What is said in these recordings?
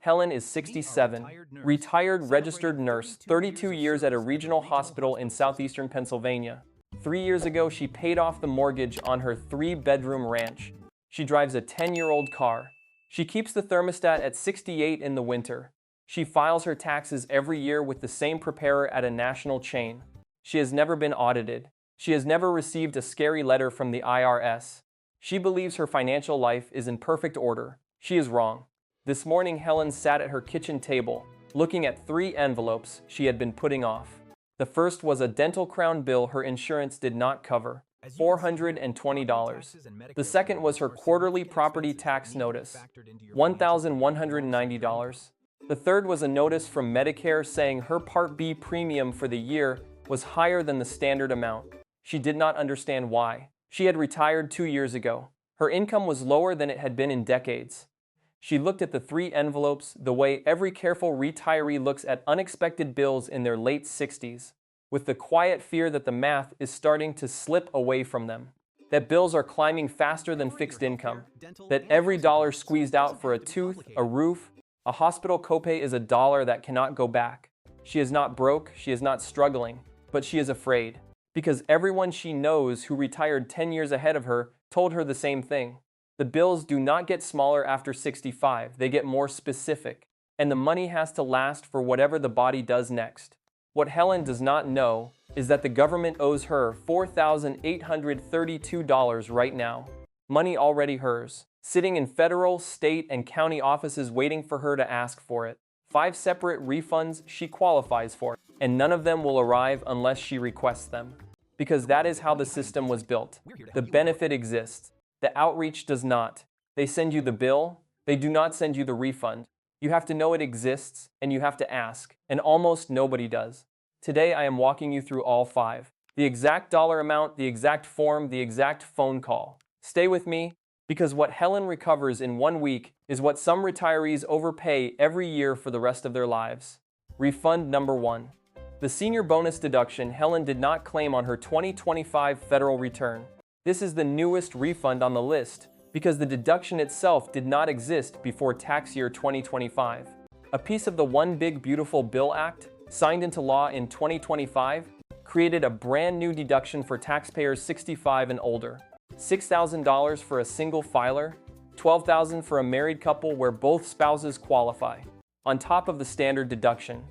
Helen is 67, retired registered nurse, 32 years at a regional hospital in southeastern Pennsylvania. 3 years ago, she paid off the mortgage on her 3-bedroom ranch. She drives a 10-year-old car. She keeps the thermostat at 68 in the winter. She files her taxes every year with the same preparer at a national chain. She has never been audited. She has never received a scary letter from the IRS. She believes her financial life is in perfect order. She is wrong. This morning, Helen sat at her kitchen table, looking at 3 envelopes she had been putting off. The first was a dental crown bill her insurance did not cover, $420. The second was her quarterly property tax notice, $1,190. The third was a notice from Medicare saying her Part B premium for the year was higher than the standard amount. She did not understand why. She had retired 2 years ago. Her income was lower than it had been in decades. She looked at the 3 envelopes the way every careful retiree looks at unexpected bills in their late 60s, with the quiet fear that the math is starting to slip away from them, that bills are climbing faster than fixed income, that every dollar squeezed out for a tooth, a roof, a hospital copay is a dollar that cannot go back. She is not broke, she is not struggling, but she is afraid, because everyone she knows who retired 10 years ahead of her told her the same thing. The bills do not get smaller after 65, they get more specific, and the money has to last for whatever the body does next. What Helen does not know is that the government owes her $4,832 right now. Money already hers, sitting in federal, state, and county offices waiting for her to ask for it. 5 separate refunds she qualifies for, and none of them will arrive unless she requests them. Because that is how the system was built. The benefit exists. The outreach does not. They send you the bill, they do not send you the refund. You have to know it exists, and you have to ask, and almost nobody does. Today I am walking you through all 5. The exact dollar amount, the exact form, the exact phone call. Stay with me, because what Helen recovers in 1 week is what some retirees overpay every year for the rest of their lives. Refund number 1. The senior bonus deduction Helen did not claim on her 2025 federal return. This is the newest refund on the list because the deduction itself did not exist before tax year 2025. A piece of the One Big Beautiful Bill Act, signed into law in 2025, created a brand new deduction for taxpayers 65 and older. $6,000 for a single filer, $12,000 for a married couple where both spouses qualify, on top of the standard deduction,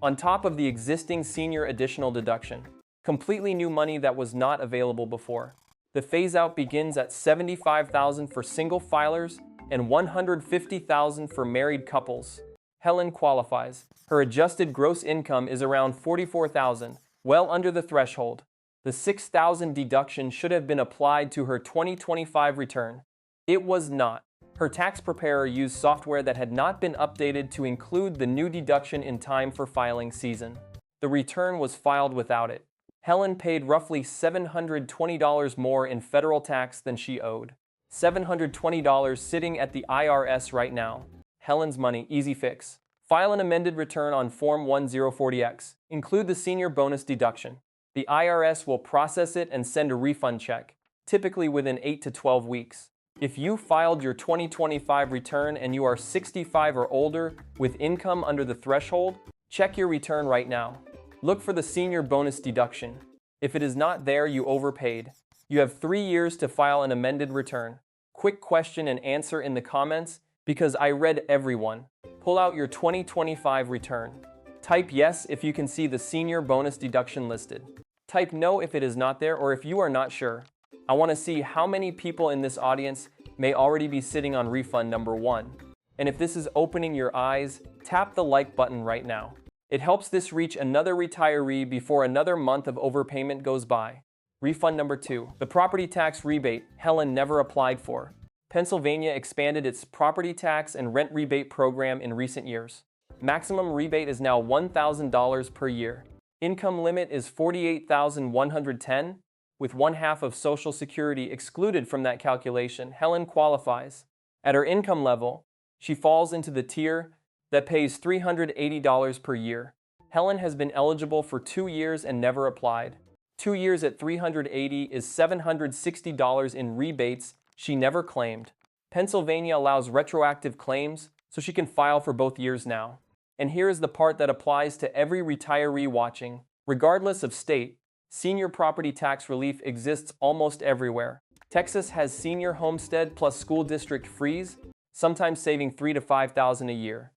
on top of the existing senior additional deduction. Completely new money that was not available before. The phase-out begins at $75,000 for single filers and $150,000 for married couples. Helen qualifies. Her adjusted gross income is around $44,000, well under the threshold. The $6,000 deduction should have been applied to her 2025 return. It was not. Her tax preparer used software that had not been updated to include the new deduction in time for filing season. The return was filed without it. Helen paid roughly $720 more in federal tax than she owed. $720 sitting at the IRS right now. Helen's money, easy fix. File an amended return on Form 1040X. Include the senior bonus deduction. The IRS will process it and send a refund check, typically within 8 to 12 weeks. If you filed your 2025 return and you are 65 or older with income under the threshold, check your return right now. Look for the senior bonus deduction. If it is not there, you overpaid. You have 3 years to file an amended return. Quick question and answer in the comments because I read everyone. Pull out your 2025 return. Type yes if you can see the senior bonus deduction listed. Type no if it is not there or if you are not sure. I want to see how many people in this audience may already be sitting on refund number 1. And if this is opening your eyes, tap the like button right now. It helps this reach another retiree before another month of overpayment goes by. Refund number 2. The property tax rebate Helen never applied for. Pennsylvania expanded its property tax and rent rebate program in recent years. Maximum rebate is now $1,000 per year. Income limit is $48,110, with 1/2 of Social Security excluded from that calculation. Helen qualifies. At her income level, she falls into the tier that pays $380 per year. Helen has been eligible for 2 years and never applied. 2 years at $380 is $760 in rebates she never claimed. Pennsylvania allows retroactive claims, so she can file for both years now. And here is the part that applies to every retiree watching. Regardless of state, senior property tax relief exists almost everywhere. Texas has senior homestead plus school district freeze, sometimes saving $3,000 to $5,000 a year.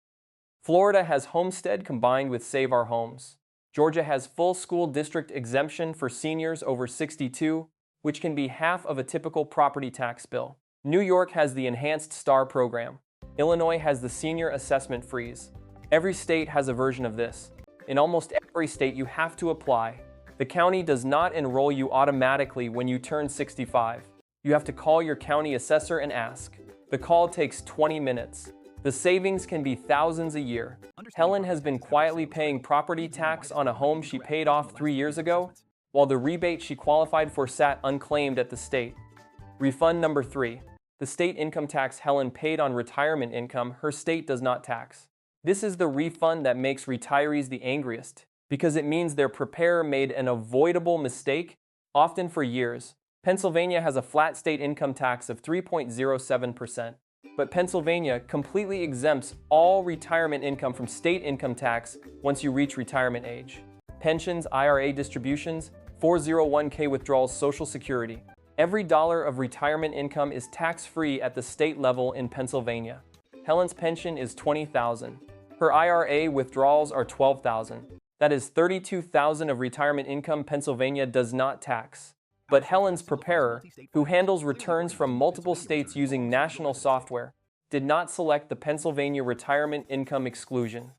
Florida has homestead combined with Save Our Homes. Georgia has full school district exemption for seniors over 62, which can be half of a typical property tax bill. New York has the Enhanced STAR program. Illinois has the Senior Assessment Freeze. Every state has a version of this. In almost every state you have to apply. The county does not enroll you automatically when you turn 65. You have to call your county assessor and ask. The call takes 20 minutes. The savings can be thousands a year. Helen has been quietly paying property tax on a home she paid off 3 years ago, while the rebate she qualified for sat unclaimed at the state. Refund number 3. The state income tax Helen paid on retirement income her state does not tax. This is the refund that makes retirees the angriest, because it means their preparer made an avoidable mistake, often for years. Pennsylvania has a flat state income tax of 3.07%. But Pennsylvania completely exempts all retirement income from state income tax once you reach retirement age. Pensions, IRA distributions, 401k withdrawals, Social Security. Every dollar of retirement income is tax-free at the state level in Pennsylvania. Helen's pension is $20,000. Her IRA withdrawals are $12,000. That is $32,000 of retirement income Pennsylvania does not tax. But Helen's preparer, who handles returns from multiple states using national software, did not select the Pennsylvania retirement income exclusion.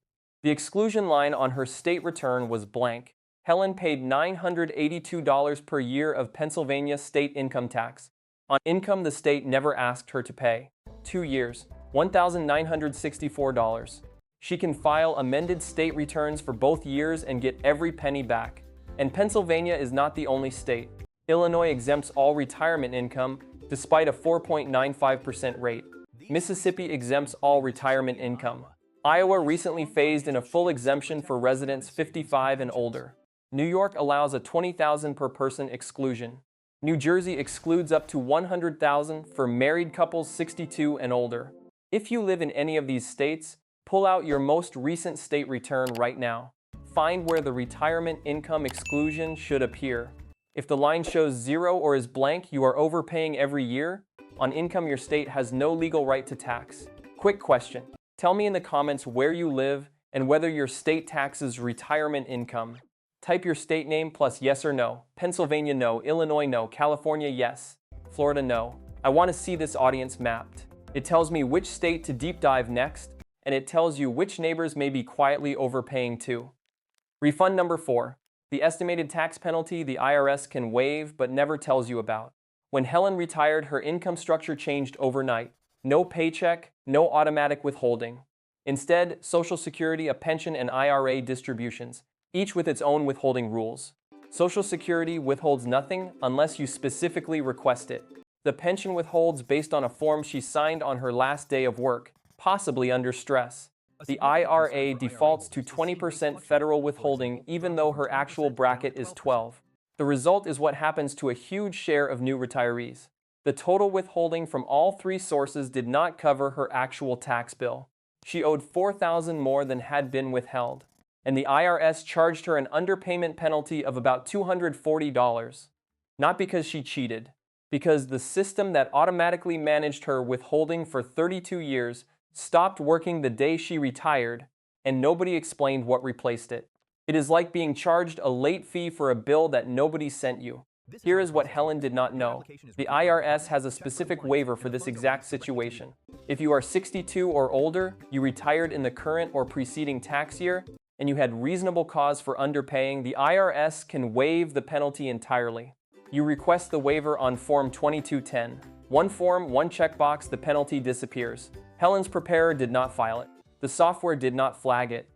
The exclusion line on her state return was blank. Helen paid $982 per year of Pennsylvania state income tax on income the state never asked her to pay. 2 years, $1,964. She can file amended state returns for both years and get every penny back. And Pennsylvania is not the only state. Illinois exempts all retirement income, despite a 4.95% rate. Mississippi exempts all retirement income. Iowa recently phased in a full exemption for residents 55 and older. New York allows a $20,000 per person exclusion. New Jersey excludes up to $100,000 for married couples 62 and older. If you live in any of these states, pull out your most recent state return right now. Find where the retirement income exclusion should appear. If the line shows 0 or is blank, you are overpaying every year on income your state has no legal right to tax. Quick question. Tell me in the comments where you live and whether your state taxes retirement income. Type your state name plus yes or no. Pennsylvania no, Illinois no, California yes, Florida no. I want to see this audience mapped. It tells me which state to deep dive next, and it tells you which neighbors may be quietly overpaying too. Refund number 4. The estimated tax penalty the IRS can waive but never tells you about. When Helen retired, her income structure changed overnight. No paycheck, no automatic withholding. Instead, Social Security, a pension, and IRA distributions, each with its own withholding rules. Social Security withholds nothing unless you specifically request it. The pension withholds based on a form she signed on her last day of work, possibly under stress. The IRA defaults to 20% federal withholding even though her actual bracket is 12. The result is what happens to a huge share of new retirees. The total withholding from all 3 sources did not cover her actual tax bill. She owed $4,000 more than had been withheld, and the IRS charged her an underpayment penalty of about $240. Not because she cheated, because the system that automatically managed her withholding for 32 years stopped working the day she retired, and nobody explained what replaced it. It is like being charged a late fee for a bill that nobody sent you. Here is what Helen did not know. The IRS has a specific waiver for this exact situation. If you are 62 or older, you retired in the current or preceding tax year, and you had reasonable cause for underpaying, the IRS can waive the penalty entirely. You request the waiver on Form 2210. One form, one checkbox, the penalty disappears. Helen's preparer did not file it. The software did not flag it.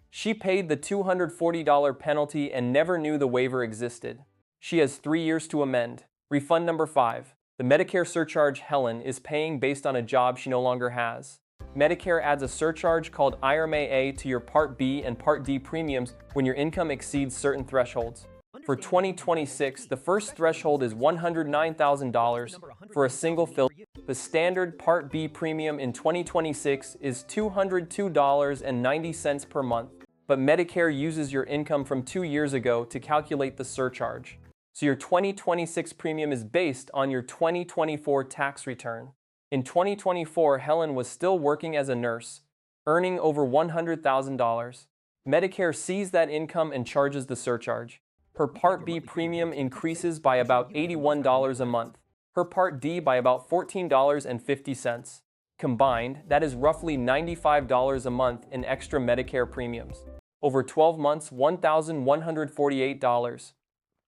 She paid the $240 penalty and never knew the waiver existed. She has 3 years to amend. Refund number 5. The Medicare surcharge Helen is paying based on a job she no longer has. Medicare adds a surcharge called IRMAA to your Part B and Part D premiums when your income exceeds certain thresholds. For 2026, the first threshold is $109,000 for a single fill. The standard Part B premium in 2026 is $202.90 per month, but Medicare uses your income from 2 years ago to calculate the surcharge. So your 2026 premium is based on your 2024 tax return. In 2024, Helen was still working as a nurse, earning over $100,000. Medicare sees that income and charges the surcharge. Her Part B premium increases by about $81 a month. Her Part D by about $14.50. Combined, that is roughly $95 a month in extra Medicare premiums. Over 12 months, $1,148.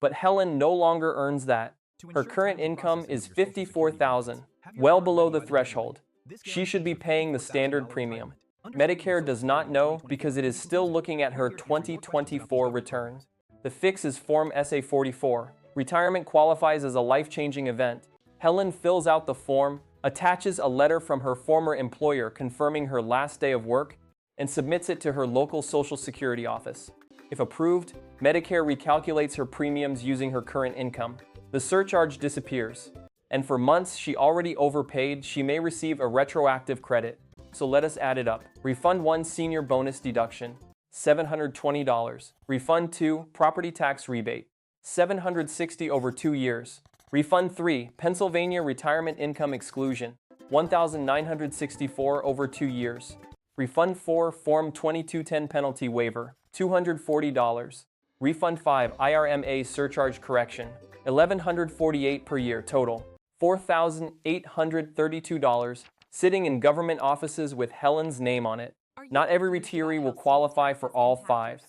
But Helen no longer earns that. Her current income is $54,000, well below the threshold. She should be paying the standard premium. Medicare does not know because it is still looking at her 2024 return. The fix is Form SA-44. Retirement qualifies as a life-changing event. Helen fills out the form, attaches a letter from her former employer confirming her last day of work, and submits it to her local Social Security office. If approved, Medicare recalculates her premiums using her current income. The surcharge disappears. And for months she already overpaid, she may receive a retroactive credit. So let us add it up. Refund 1 senior bonus deduction, $720. Refund 2 property tax rebate, $760 over 2 years. Refund 3 Pennsylvania retirement income exclusion, $1,964 over 2 years. Refund 4 Form 2210 penalty waiver, $240. Refund 5 IRMA surcharge correction, $1,148 per year total, $4,832, sitting in government offices with Helen's name on it. Not every retiree will qualify for all 5.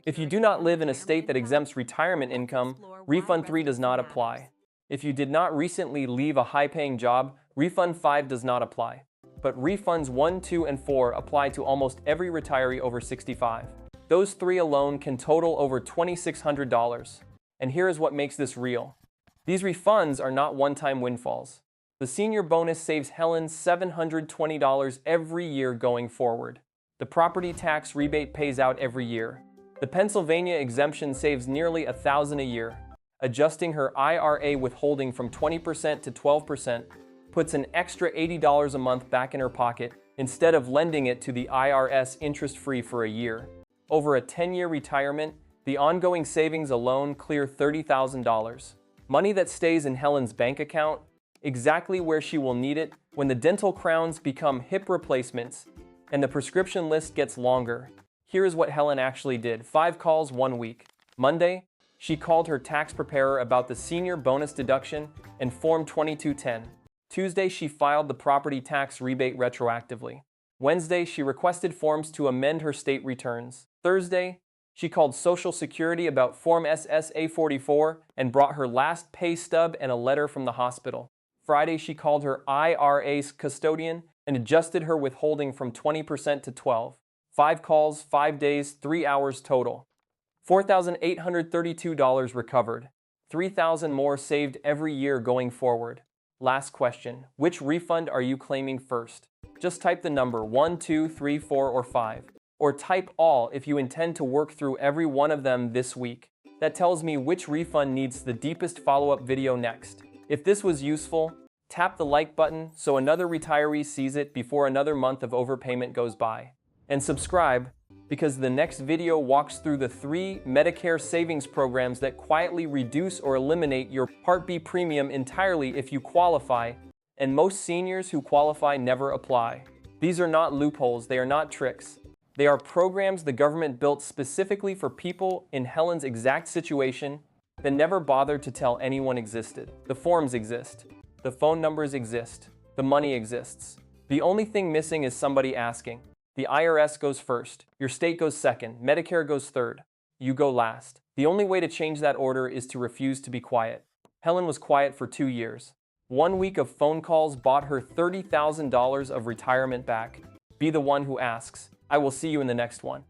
If you do not live in a state that exempts retirement income, Refund 3 does not apply. If you did not recently leave a high-paying job, Refund 5 does not apply. But Refunds 1, 2, and 4 apply to almost every retiree over 65. Those 3 alone can total over $2,600. And here is what makes this real. These refunds are not one-time windfalls. The senior bonus saves Helen $720 every year going forward. The property tax rebate pays out every year. The Pennsylvania exemption saves nearly $1,000 a year. Adjusting her IRA withholding from 20% to 12% puts an extra $80 a month back in her pocket instead of lending it to the IRS interest-free for a year. Over a 10-year retirement, the ongoing savings alone clear $30,000. Money that stays in Helen's bank account, exactly where she will need it when the dental crowns become hip replacements and the prescription list gets longer. Here is what Helen actually did. 5 calls 1 week. Monday, she called her tax preparer about the senior bonus deduction and Form 2210. Tuesday, she filed the property tax rebate retroactively. Wednesday, she requested forms to amend her state returns. Thursday, she called Social Security about Form SA-44 and brought her last pay stub and a letter from the hospital. Friday, she called her IRA's custodian and adjusted her withholding from 20% to 12%. 5 calls, 5 days, 3 hours total. $4,832 recovered. $3,000 more saved every year going forward. Last question. Which refund are you claiming first? Just type the number 1, 2, 3, 4, or 5. Or type all if you intend to work through every one of them this week. That tells me which refund needs the deepest follow-up video next. If this was useful, tap the like button so another retiree sees it before another month of overpayment goes by. And subscribe, because the next video walks through the 3 Medicare savings programs that quietly reduce or eliminate your Part B premium entirely if you qualify, and most seniors who qualify never apply. These are not loopholes, they are not tricks. They are programs the government built specifically for people in Helen's exact situation that never bothered to tell anyone existed. The forms exist. The phone numbers exist. The money exists. The only thing missing is somebody asking. The IRS goes first, your state goes second, Medicare goes third, you go last. The only way to change that order is to refuse to be quiet. Helen was quiet for 2 years. 1 week of phone calls bought her $30,000 of retirement back. Be the one who asks. I will see you in the next one.